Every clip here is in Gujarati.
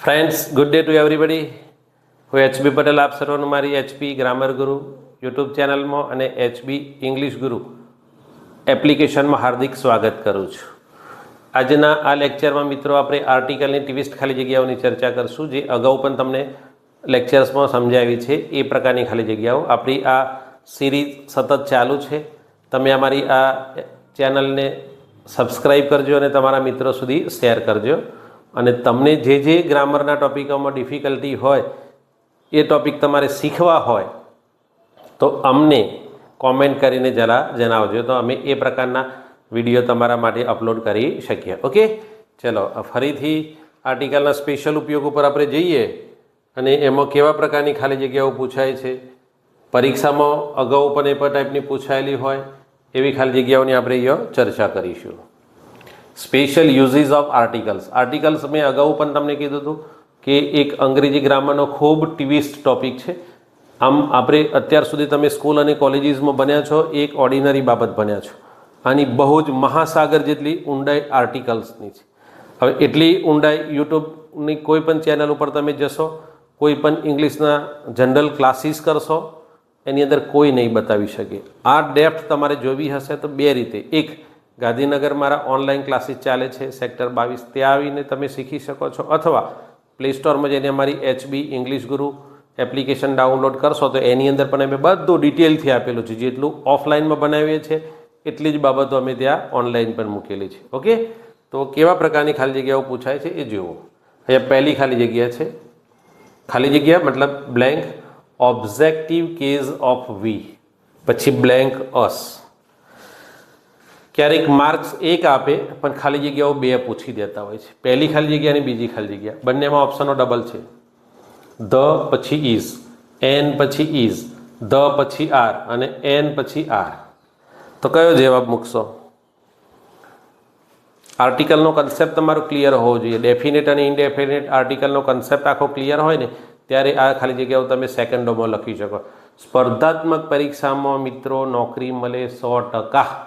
Friends, good day to everybody. હું એચબી પટેલ આપ સર્વનું મારી એચપી ગ્રામર ગુરુ યુટ્યુબ ચેનલમાં અને એચબી ઇંગ્લિશ ગુરુ એપ્લિકેશનમાં હાર્દિક સ્વાગત કરું છું. આજના આ લેક્ચરમાં મિત્રો આપણે આર્ટિકલની ટ્વિસ્ટ ખાલી જગ્યાઓની ચર્ચા કરશું, જે અગાઉ પણ તમને લેક્ચર્સમાં સમજાવી છે. એ પ્રકારની ખાલી જગ્યાઓ આપણી આ સિરીઝ સતત ચાલુ છે. તમે અમારી આ ચેનલને સબસ્ક્રાઈબ કરજો અને તમારા મિત્રો સુધી શેર કરજો. અને તમને જે ગ્રામરના ટોપિકોમાં ડિફિકલ્ટી હોય, એ ટોપિક તમારે શીખવા હોય તો અમને કોમેન્ટ કરીને જરા જણાવજો, તો અમે એ પ્રકારના વિડીયો તમારા માટે અપલોડ કરી શકીએ. ઓકે, ચલો ફરીથી આર્ટિકલના સ્પેશિયલ ઉપયોગ ઉપર આપણે જઈએ અને એમાં કેવા પ્રકારની ખાલી જગ્યાઓ પૂછાય છે. પરીક્ષામાં અગાઉ પણ એ પણ ટાઈપની પૂછાયેલી હોય એવી ખાલી જગ્યાઓની આપણે અહીંયા ચર્ચા કરીશું. Special uses of articles. Articles મેં અગાઉ પણ તમને કીધું હતું કે એક અંગ્રેજી ગ્રામરનો ખૂબ ટ્વિસ્ટ ટોપિક છે. આમ આપણે અત્યાર સુધી તમે સ્કૂલ અને કોલેજીસમાં ભણ્યા છો, એક ઓર્ડિનરી બાબત ભણ્યા છો. આની બહુ જ મહાસાગર જેટલી ઊંડાઈ આર્ટિકલ્સની છે. હવે એટલી ઊંડાઈ યુટ્યુબની કોઈ પણ ચેનલ ઉપર તમે જશો, કોઈ પણ ઇંગ્લિશના જનરલ ક્લાસીસ કરશો, એની અંદર કોઈ નહીં બતાવી શકે. આ ડેપ્થ તમારે જોવી હશે તો બે રીતે. એક, ગાંધીનગર મારા ઓનલાઈન ક્લાસીસ ચાલે છે સેક્ટર 22, ત્યાં આવીને તમે શીખી શકો છો. અથવા પ્લે સ્ટોરમાં જઈને અમારી એચબી ઇંગ્લિશ ગુરુ એપ્લિકેશન ડાઉનલોડ કરશો તો એની અંદર પણ અમે બધું ડિટેલથી આપેલું છે. જેટલું ઓફલાઈનમાં બનાવીએ છીએ એટલી જ બાબતો અમે ત્યાં ઓનલાઈન પણ મૂકેલી છે. ઓકે, તો કેવા પ્રકારની ખાલી જગ્યાઓ પૂછાય છે એ જુઓ. અહીંયા પહેલી ખાલી જગ્યા છે. ખાલી જગ્યા મતલબ બ્લેન્ક ઓબ્જેક્ટિવ કેસ ઓફ વી, પછી બ્લેન્ક અસ. ક્યારેક માર્ક્સ એક આપે પણ ખાલી જગ્યાઓ બે પૂછી દેતા હોય છે. પહેલી ખાલી જગ્યા અને બીજી ખાલી જગ્યા બંનેમાં ઓપ્શનો ડબલ છે. ધ પછી ઇઝ, એન પછી ઇઝ, ધ પછી આર અને એન પછી આર. તો કયો જવાબ મૂકશો? આર્ટિકલનો કન્સેપ્ટ તમારો ક્લિયર હોવો જોઈએ. ડેફિનેટ અને ઇનડેફિનેટ આર્ટિકલનો કન્સેપ્ટ આખો ક્લિયર હોય ને ત્યારે આ ખાલી જગ્યાઓ તમે સેકન્ડોમાં લખી શકો. સ્પર્ધાત્મક પરીક્ષામાં મિત્રો નોકરી મળે 100%,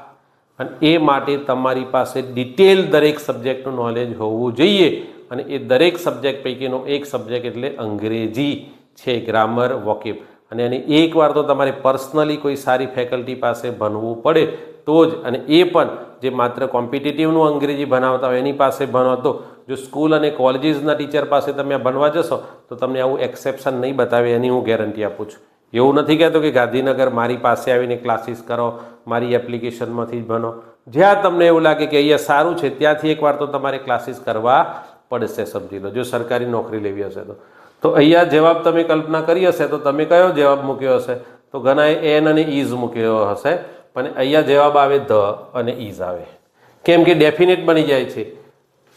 અને એ માટે તમારી પાસે ડિટેલ દરેક સબ્જેક્ટનું નોલેજ હોવું જોઈએ. અને એ દરેક સબ્જેક્ટ પૈકીનો એક સબ્જેક્ટ એટલે અંગ્રેજી છે, ગ્રામર, વોકેબ. અને એની એકવાર તો તમારે પર્સનલી કોઈ સારી ફેકલ્ટી પાસે ભણવું પડે તો જ. અને એ પણ જે માત્ર કોમ્પિટિટિવનું અંગ્રેજી ભણાવતા હોય એની પાસે ભણો. તો જો સ્કૂલ અને કોલેજીસના ટીચર પાસે તમે ભણવા જશો તો તમને આવું એક્સેપ્શન નહીં બતાવે, એની હું ગેરંટી આપું છું. એવું નથી કહેતો કે ગાંધીનગર મારી પાસે આવીને ક્લાસીસ કરો, મારી એપ્લિકેશનમાંથી જ ભણો. જ્યાં તમને એવું લાગે કે અહીંયા સારું છે ત્યાંથી એકવાર તો તમારે ક્લાસીસ કરવા પડશે, સમજી લો, જો સરકારી નોકરી લેવી હશે તો. તો અહીંયા જવાબ તમે કલ્પના કરી હશે તો તમે કયો જવાબ મૂક્યો હશે? તો ઘણાએ એન અને ઇઝ મૂક્યો હશે, પણ અહીંયા જવાબ આવે ધ અને ઇઝ આવે. કેમ કે ડેફિનેટ બની જાય છે.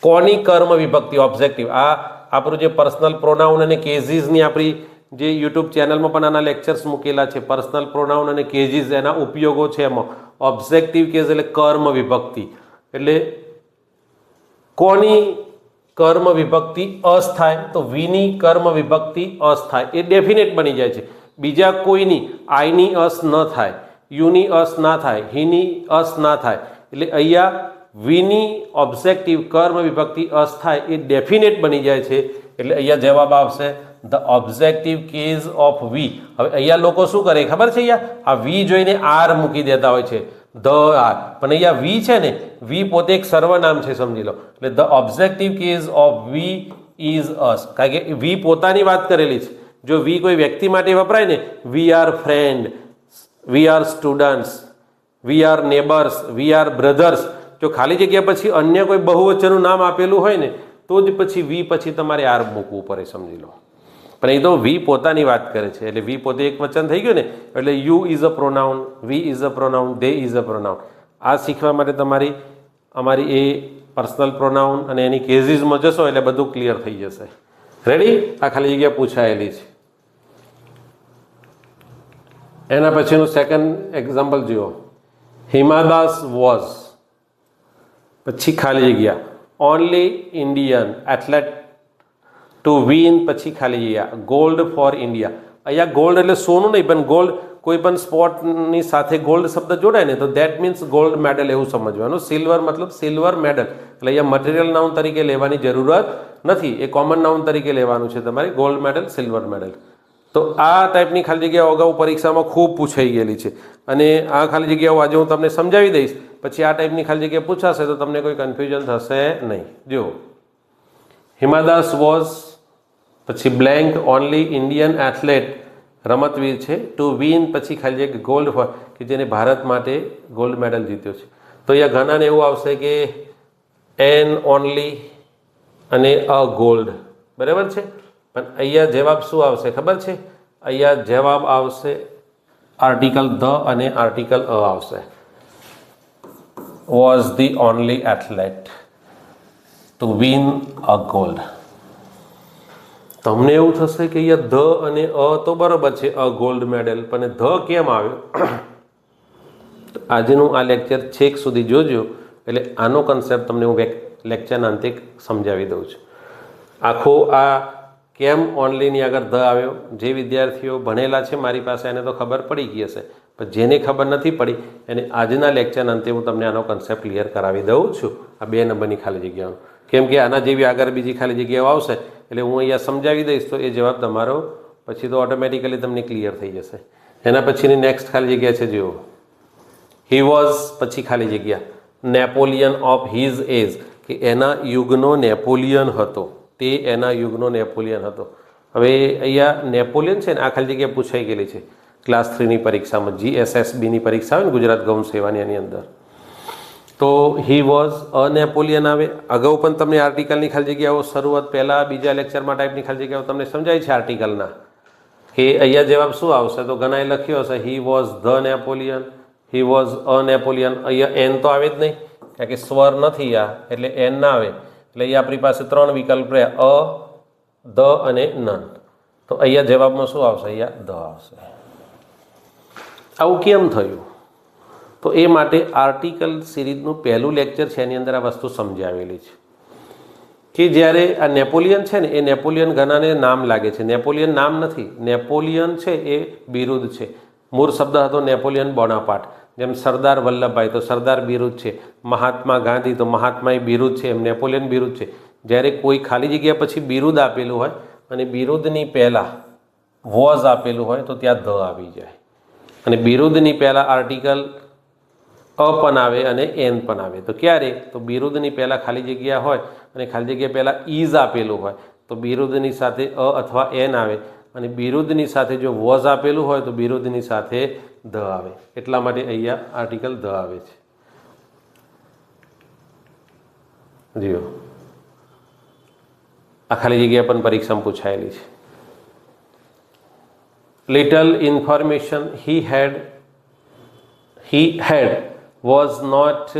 કોની કર્મ વિભક્તિ? ઓબ્જેક્ટિવ. આ આપણું જે પર્સનલ પ્રોનાઉન અને કેઝીસની આપણી જે યુટ્યુબ ચેનલમાં પણ આના લેક્ચર્સ મૂકેલા છે. પર્સનલ પ્રોનાઉન અને કેજીસ એના ઉપયોગો છે. એમાં ઓબ્જેક્ટિવ કેસ એટલે કર્મ વિભક્તિ, એટલે કોની કર્મ વિભક્તિ અસ થાય તો વીની કર્મ વિભક્તિ અસ થાય. એ ડેફિનેટ બની જાય છે. બીજા કોઈની આઈની અસ ન થાય, યુની અસ ના થાય, હીની અસ ના થાય. એટલે અહીંયા વીની ઓબ્જેક્ટિવ કર્મ વિભક્તિ અસ થાય એ ડેફિનેટ બની જાય છે. એટલે અહીંયા જવાબ આવશે ધ ઓબ્જેક્ટિવ કેસ ઓફ વી. હવે અહીંયા લોકો શું કરે ખબર છે? અહીંયા આ વી જોઈને આર મૂકી દેતા હોય છે, ધ આર. પણ અહીંયા વી છે ને, વી પોતે એક સર્વનામ છે, સમજી લો. એટલે the objective case of we is us, કારણ કે વી પોતાની વાત કરેલી છે. જો વી કોઈ વ્યક્તિ માટે વપરાય ને, we are friend, we are students, we are neighbours, we are brothers. જો ખાલી જગ્યા પછી અન્ય કોઈ બહુવચનનું નામ આપેલું હોય ને તો જ પછી વી પછી તમારે આર મૂકવું પડે, સમજી લો. પણ એ તો વી પોતાની વાત કરે છે, એટલે વી પોતે એક વચન થઈ ગયું ને. એટલે you is a pronoun, we is a pronoun, they is a pronoun. આ શીખવા માટે તમારી અમારી એ પર્સનલ પ્રોનાઉન અને એની કેઝીસમાં જશો એટલે બધું ક્લિયર થઈ જશે. રેડી? આ ખાલી જગ્યા પૂછાયેલી છે. એના પછીનું સેકન્ડ એક્ઝામ્પલ જુઓ. હિમાદાસ વોઝ, પછી ખાલી જગ્યા only Indian athlete to win, પછી ખાલી જગ્યા ગોલ્ડ ફોર ઇન્ડિયા. અહીંયા ગોલ્ડ એટલે સોનું નહીં, પણ ગોલ્ડ કોઈ પણ સ્પોર્ટની સાથે ગોલ્ડ શબ્દ જોડાય ને તો દેટ મીન્સ ગોલ્ડ મેડલ એવું સમજવાનું. સિલ્વર મતલબ સિલ્વર મેડલ, એટલે અહીંયા મટીરિયલ નાઉન તરીકે લેવાની જરૂરત નથી, એ કોમન નાઉન તરીકે લેવાનું છે તમારે, ગોલ્ડ મેડલ, સિલ્વર મેડલ. તો આ ટાઈપની ખાલી જગ્યાઓ અગાઉ પરીક્ષામાં ખૂબ પૂછાઈ ગયેલી છે અને આ ખાલી જગ્યાઓ આજે હું તમને સમજાવી દઈશ, પછી આ ટાઈપની ખાલી જગ્યા પૂછાશે તો તમને કોઈ કન્ફ્યુઝન થશે નહીં. જુઓ, હિમા દાસ વોઝ, પછી બ્લેન્ક ઓનલી ઇન્ડિયન એથ્લેટ, રમતવીર છે, ટુ વિન, પછી ખાલી જગ્યા ગોલ્ડ, કે જેને ભારત માટે ગોલ્ડ મેડલ જીત્યો છે. તો અહીંયા ઘણાને એવું આવશે કે એન ઓનલી અને અ ગોલ્ડ, બરાબર છે. પણ અહીંયા જવાબ શું આવશે ખબર છે? અહીંયા જવાબ આવશે આર્ટિકલ ધ અને આર્ટિકલ અ આવશે. Was the only athlete to win a gold. તમને એવું થશે કે અહીંયા ધ અને અ તો બરાબર છે, અ ગોલ્ડ મેડલ, પણ ધ કેમ આવ્યો? આજનું આ લેક્ચર છેક સુધી જોજો, એટલે આનો કન્સેપ્ટ તમને હું લેક્ચરના અંતે સમજાવી દઉં છું. આખો આ કેમ ઓનલીની આગળ ધ આવ્યો, જે વિદ્યાર્થીઓ ભણેલા છે મારી પાસે એને તો ખબર પડી ગઈ હશે, પણ જેને ખબર નથી પડી એને આજના લેક્ચરના અંતે હું તમને આનો કન્સેપ્ટ ક્લિયર કરાવી દઉં છું. આ 2 નંબરની ખાલી જગ્યાઓ, કેમ કે આના જેવી આગળ બીજી ખાલી જગ્યાઓ આવશે એટલે હું અહીંયા સમજાવી દઈશ તો એ જવાબ તમારો પછી તો ઓટોમેટિકલી તમને ક્લિયર થઈ જશે. એના પછીની નેક્સ્ટ ખાલી જગ્યા છે, જુઓ, હી વોઝ, પછી ખાલી જગ્યા નેપોલિયન ઓફ હિઝ એજ, કે એના યુગનો નેપોલિયન હતો, તે એના યુગનો નેપોલિયન હતો. હવે અહીંયા નેપોલિયન છે ને આ ખાલી જગ્યા પૂછાઈ ગયેલી છે ક્લાસ 3ની પરીક્ષામાં, GSSBની પરીક્ષા આવે ને ગુજરાત ગૌણ સેવાની, એની અંદર. તો હી વોઝ અ નેપોલિયન આવે. અગાઉ પણ તમને આર્ટિકલની ખાલી જગ્યાઓ શરૂઆત પહેલાં બીજા લેક્ચરમાં ટાઈપની ખાલી જગ્યાઓ તમને સમજાય છે આર્ટિકલના, કે અહીંયા જવાબ શું આવશે? તો ઘણાએ લખ્યો હશે he was the Napoleon, he was a Napoleon. અહીંયા એન તો આવે જ નહીં, કારણ કે સ્વર નથી આ, એટલે એન ના આવે. એટલે અહીંયા આપણી પાસે 3 વિકલ્પ રહ્યા, અ, ધ અને નન. તો અહીંયા જવાબમાં શું આવશે? અહીંયા ધ આવશે. આવું કેમ થયું? તો એ માટે આર્ટિકલ સિરીઝનું પહેલું લેક્ચર છે એની અંદર આ વસ્તુ સમજાવેલી છે કે જ્યારે આ નેપોલિયન છે ને, એ નેપોલિયન ઘણાને નામ લાગે છે, નેપોલિયન નામ નથી, નેપોલિયન છે એ બિરુદ છે. મૂળ શબ્દ હતો નેપોલિયન બોનાપાર્ટ. જેમ સરદાર વલ્લભભાઈ તો સરદાર બિરુદ છે, મહાત્મા ગાંધી તો મહાત્મા એ બિરુદ છે, એમ નેપોલિયન બિરુદ છે. જ્યારે કોઈ ખાલી જગ્યા પછી બિરુદ આપેલું હોય અને બિરુદની પહેલાં વોઝ આપેલું હોય તો ત્યાં ધ આવી જાય, અને બિરુદની પહેલાં આર્ટિકલ અ પણ આવે અને એન પણ આવે. તો ક્યારે? તો બિરુદની પહેલાં ખાલી જગ્યા હોય અને ખાલી જગ્યા પહેલાં ઇઝ આપેલું હોય તો બિરુદની સાથે અ અથવા એન આવે, અને બિરુદની સાથે જો વોઝ આપેલું હોય તો બિરુદની સાથે ધ આવે. એટલા માટે અહીંયા આર્ટિકલ ધ આવે છે. જીઓ, આ ખાલી જગ્યા પણ પરીક્ષામાં પૂછાયેલી છે. Little information he had was not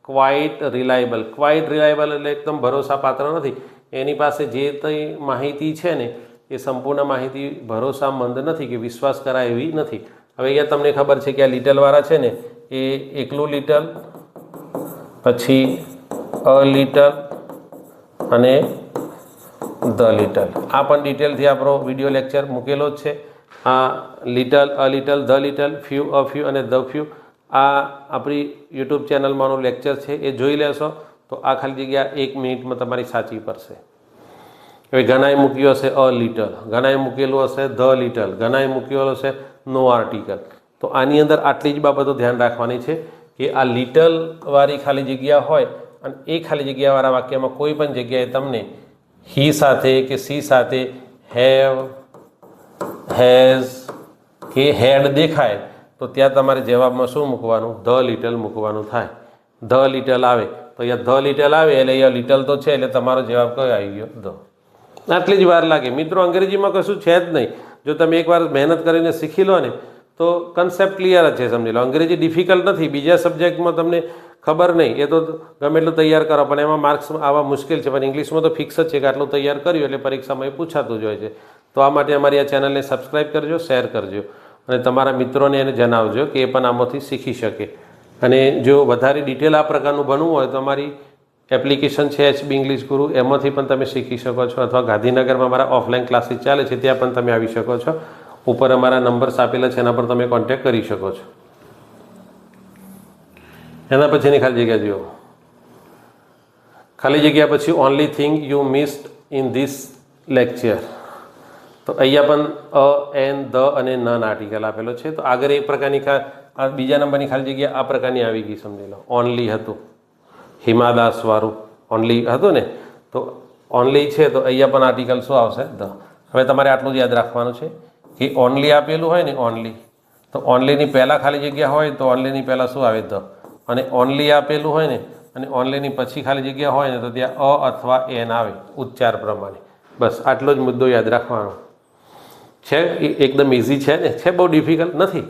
quite reliable. Quite reliable એટલે એકદમ ભરોસાપાત્ર નથી. એની પાસે જે કંઈ માહિતી છે ને એ સંપૂર્ણ માહિતી ભરોસામંદ નથી, કે વિશ્વાસ કરાય એવી નથી. હવે અહીંયા તમને ખબર છે કે આ લિટલવાળા છે ને એ એકલું લિટલ, પછી અ લિટલ અને ધ લિટલ. આ પણ ડિટેલથી આપણો વિડીયો લેક્ચર મૂકેલો જ છે. આ little, a little, the little, few, a few અને ધ ફ્યુ, આ આપણી યુટ્યુબ ચેનલમાંનો લેક્ચર છે, એ જોઈ લેશો તો આ ખાલી જગ્યા 1 મિનિટમાં તમારી સાચી પડશે. હવે ઘણાએ મૂક્યું હશે અ લિટલ, ઘણાએ મૂકેલું હશે ધ લિટલ, ઘણાએ મૂકેલું હશે નો આર્ટિકલ. તો આની અંદર આટલી જ બાબતો ધ્યાન રાખવાની છે કે આ લિટલવાળી ખાલી જગ્યા હોય અને એ ખાલી જગ્યાવાળા વાક્યમાં કોઈ પણ જગ્યાએ તમને હી સાથે કે સી સાથે હેવ, હેઝ કે હેડ દેખાય તો ત્યાં તમારે જવાબમાં શું મૂકવાનું? ધ લિટલ મૂકવાનું થાય. ધ લિટલ આવે તો અહીંયા ધ લિટલ આવે એટલે અહીંયા લિટલ તો છે, એટલે તમારો જવાબ કયો આવી ગયો? ધ. આટલી જ વાર લાગે મિત્રો. અંગ્રેજીમાં કશું છે જ નહીં. જો તમે એકવાર મહેનત કરીને શીખી લો ને તો કન્સેપ્ટ ક્લિયર જ છે, સમજી લો. અંગ્રેજી ડિફિકલ્ટ નથી. બીજા સબ્જેક્ટમાં તમને ખબર નહીં, એ તો ગમે એટલું તૈયાર કરો પણ એમાં માર્ક્સ આવવા મુશ્કેલ છે. પણ ઇંગ્લિશમાં તો ફિક્સ જ છે કે આટલું તૈયાર કર્યું એટલે પરીક્ષામાં એ પૂછાતું જ હોય છે. તો આ માટે અમારી આ ચેનલને સબસ્ક્રાઈબ કરજો, શેર કરજો અને તમારા મિત્રોને એને જણાવજો કે એ પણ આમાંથી શીખી શકે. અને જો વધારે ડિટેલ આ પ્રકારનું ભણવું હોય તો અમારી એપ્લિકેશન છે HB ઇંગ્લિશ ગુરુ, એમાંથી પણ તમે શીખી શકો છો. અથવા ગાંધીનગરમાં મારા ઓફલાઈન ક્લાસીસ ચાલે છે, ત્યાં પણ તમે આવી શકો છો. ઉપર અમારા નંબર્સ આપેલા છે, એના પર તમે કોન્ટેક્ટ કરી શકો છો. એના પછીની ખાલી જગ્યા જુઓ. ખાલી જગ્યા પછી only thing you missed in this lecture. તો અહીંયા પણ અ, એન, ધ અને નન આર્ટિકલ આપેલો છે. તો આગળ એક પ્રકારની આ બીજા નંબરની ખાલી જગ્યા આ પ્રકારની આવી ગઈ, સમજી લો. ઓનલી હતું, હિમાદાસવાળું ઓનલી હતું ને, તો ઓનલી છે તો અહીંયા પણ આર્ટિકલ શું આવશે? ધ. હવે તમારે આટલું જ યાદ રાખવાનું છે કે ઓનલી આપેલું હોય ને, ઓનલી, તો ઓનલીની પહેલાં ખાલી જગ્યા હોય તો ઓનલીની પહેલાં શું આવે? ધ. અને ઓનલી આપેલું હોય ને અને ઓનલીની પછી ખાલી જગ્યા હોય ને તો ત્યાં અ અથવા એન આવે ઉચ્ચાર પ્રમાણે. બસ આટલો જ મુદ્દો યાદ રાખવાનો છે. એકદમ ઇઝી છે ને, છે બહુ ડિફિકલ્ટ નથી,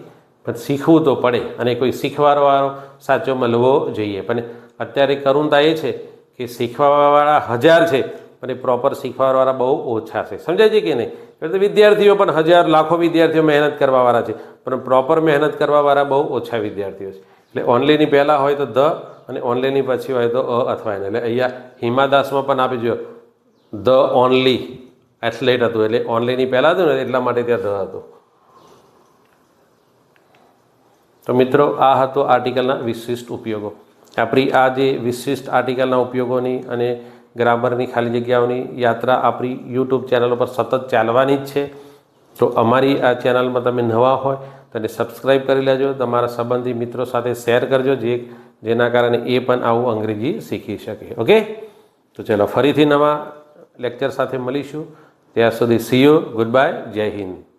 પણ શીખવું તો પડે અને કોઈ શીખવાડવાવાળો સાચો મળવો જોઈએ. પણ અત્યારે કરુણતા એ છે કે શીખવાવાળા 1000 છે પણ એ પ્રોપર શીખવાડવાવાળા બહુ ઓછા છે. સમજાય છે કે નહીં? એટલે વિદ્યાર્થીઓ પણ 1000 લાખો વિદ્યાર્થીઓ મહેનત કરવાવાળા છે, પણ પ્રોપર મહેનત કરવાવાળા બહુ ઓછા વિદ્યાર્થીઓ છે. એટલે ઓનલીની પહેલાં હોય તો ધ અને ઓનલીની પછી હોય તો અ અથવા એન. એટલે અહીંયા હિમાદાસમાં પણ આપી જો ધ ઓનલી એથ્લેટ હતું, એટલે ઓનલીની પહેલાં હતું ને એટલા માટે ત્યાં ધ હતું. તો મિત્રો આ હતો આર્ટિકલના વિશિષ્ટ ઉપયોગો. આપણી આ જે વિશિષ્ટ આર્ટિકલના ઉપયોગોની અને ગ્રામરની ખાલી જગ્યાઓની યાત્રા આપણી યુટ્યુબ ચેનલ પર સતત ચાલવાની જ છે. તો અમારી આ ચેનલમાં તમે નવા હોય તો એને સબસ્ક્રાઈબ કરી લેજો, તમારા સંબંધી મિત્રો સાથે શેર કરજો, જેના કારણે એ પણ આવું અંગ્રેજી શીખી શકે. ઓકે, તો ચલો ફરીથી નવા લેક્ચર સાથે મળીશું. ત્યાં સુધી સી યુ, ગુડ બાય, જય હિન્દ.